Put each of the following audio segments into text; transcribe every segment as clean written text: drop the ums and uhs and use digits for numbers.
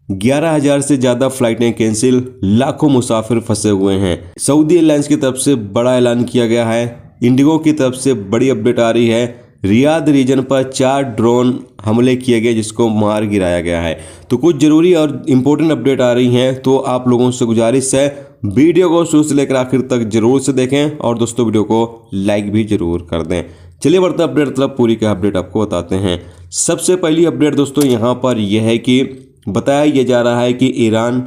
11,000 से ज़्यादा फ्लाइटें कैंसिल, लाखों मुसाफिर फंसे हुए हैं। सऊदी एयरलाइंस की तरफ से बड़ा ऐलान किया गया है। इंडिगो की तरफ से बड़ी अपडेट आ रही है। रियाद रीजन पर 4 ड्रोन हमले किए गए जिसको मार गिराया गया है। तो कुछ ज़रूरी और इम्पोर्टेंट अपडेट आ रही हैं, तो आप लोगों से गुजारिश है वीडियो को शुरू से लेकर आखिर तक जरूर से देखें और दोस्तों वीडियो को लाइक भी जरूर कर दें। चलिए बढ़ते अपडेट मतलब पूरी का अपडेट आपको बताते हैं। सबसे पहली अपडेट दोस्तों यहाँ पर यह है कि बताया यह जा रहा है कि ईरान,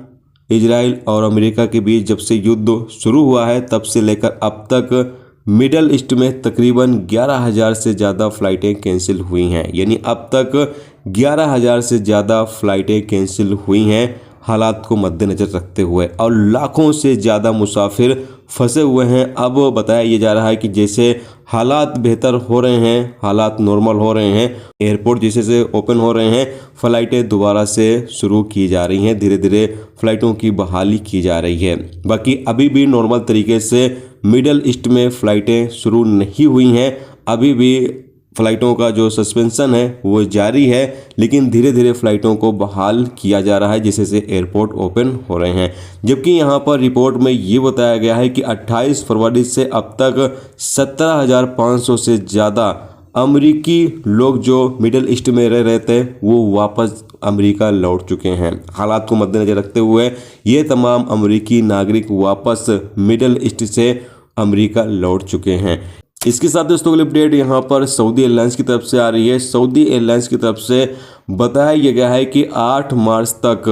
इजराइल और अमेरिका के बीच जब से युद्ध शुरू हुआ है तब से लेकर अब तक मिडल ईस्ट में तकरीबन 11,000 से ज़्यादा फ़्लाइटें कैंसिल हुई हैं। यानी अब तक 11,000 से ज़्यादा फ़्लाइटें कैंसिल हुई हैं हालात को मद्देनज़र रखते हुए, और लाखों से ज़्यादा मुसाफिर फंसे हुए हैं। अब बताया ये जा रहा है कि जैसे हालात बेहतर हो रहे हैं, हालात नॉर्मल हो रहे हैं, एयरपोर्ट जैसे से ओपन हो रहे हैं, फ़्लाइटें दोबारा से शुरू की जा रही हैं, धीरे धीरे फ़्लाइटों की बहाली की जा रही है। बाकी अभी भी नॉर्मल तरीके से मिडल ईस्ट में फ़्लाइटें शुरू नहीं हुई हैं। अभी भी फ़्लाइटों का जो सस्पेंशन है वो जारी है, लेकिन धीरे धीरे फ़्लाइटों को बहाल किया जा रहा है जैसे से एयरपोर्ट ओपन हो रहे हैं। जबकि यहाँ पर रिपोर्ट में ये बताया गया है कि 28 फरवरी से अब तक 17,500 से ज़्यादा अमेरिकी लोग जो मिडल ईस्ट में रह रहे थे वो वापस अमेरिका लौट चुके हैं। हालात को मद्देनज़र रखते हुए ये तमाम अमेरिकी नागरिक वापस मिडल ईस्ट से अमेरिका लौट चुके हैं। इसके साथ दोस्तों अगली अपडेट यहाँ पर सऊदी एयरलाइंस की तरफ से आ रही है। सऊदी एयरलाइंस की तरफ से बताया गया है कि 8 मार्च तक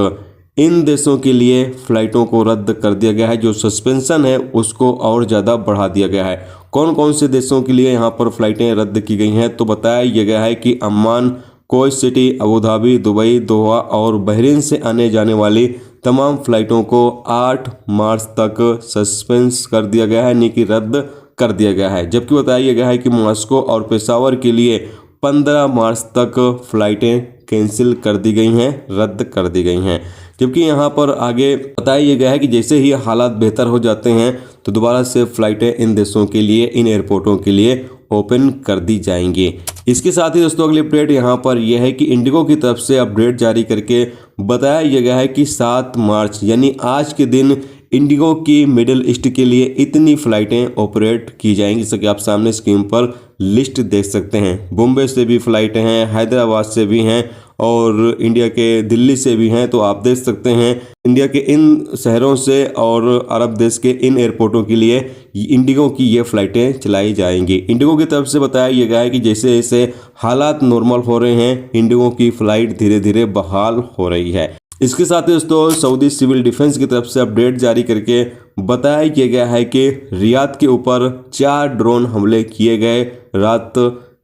इन देशों के लिए फ़्लाइटों को रद्द कर दिया गया है। जो सस्पेंशन है उसको और ज़्यादा बढ़ा दिया गया है। कौन कौन से देशों के लिए यहाँ पर फ़्लाइटें रद्द की गई हैं, तो बताया गया है कि Amman, Kuwait City, Abu Dhabi, Dubai, Doha और बहरीन से आने जाने वाली तमाम फ़्लाइटों को 8 मार्च तक सस्पेंस कर दिया गया है, यानी कि रद्द कर दिया गया है। जबकि बताया गया है कि मॉस्को और पेशावर के लिए 15 मार्च तक फ़्लाइटें कैंसिल कर दी गई हैं, रद्द कर दी गई हैं। जबकि यहाँ पर आगे बताया गया है कि जैसे ही हालात बेहतर हो जाते हैं तो दोबारा से फ़्लाइटें इन देशों के लिए, इन एयरपोर्टों के लिए ओपन कर दी जाएंगी। इसके साथ ही दोस्तों अगली अपडेट यहाँ पर यह है कि इंडिगो की तरफ से अपडेट जारी करके बताया गया है कि 7 मार्च यानी आज के दिन इंडिगो की मिडिल ईस्ट के लिए इतनी फ़्लाइटें ऑपरेट की जाएंगी, जैसे कि आप सामने स्क्रीन पर लिस्ट देख सकते हैं। बॉम्बे से भी फ़्लाइटें हैं, हैदराबाद से भी हैं और इंडिया के दिल्ली से भी हैं। तो आप देख सकते हैं इंडिया के इन शहरों से और अरब देश के इन एयरपोर्टों के लिए इंडिगो की ये फ़्लाइटें चलाई जाएंगी। इंडिगो की तरफ से बताया गया है कि जैसे जैसे हालात नॉर्मल हो रहे हैं, इंडिगो की फ़्लाइट धीरे धीरे बहाल हो रही है। इसके साथ ही दोस्तों सऊदी सिविल डिफेंस की तरफ से अपडेट जारी करके बताया गया है कि रियाद के ऊपर 4 ड्रोन हमले किए गए रात,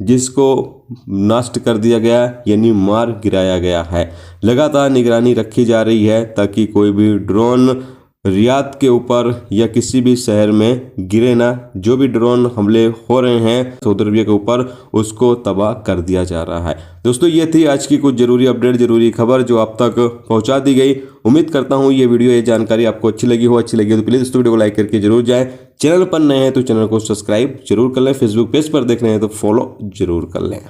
जिसको नष्ट कर दिया गया यानी मार गिराया गया है। लगातार निगरानी रखी जा रही है ताकि कोई भी ड्रोन रियाद के ऊपर या किसी भी शहर में गिरे ना। जो भी ड्रोन हमले हो रहे हैं सऊदी अरबिया के ऊपर उसको तबाह कर दिया जा रहा है। दोस्तों ये थी आज की कुछ ज़रूरी अपडेट, ज़रूरी खबर जो आप तक पहुंचा दी गई। उम्मीद करता हूं ये वीडियो, ये जानकारी आपको अच्छी लगी हो तो प्लीज़ दोस्तों वीडियो को लाइक करके जरूर जाएं। चैनल पर नए हैं तो चैनल को सब्सक्राइब जरूर कर लें। फेसबुक पेज पर देख रहे हैं तो फॉलो जरूर कर लें।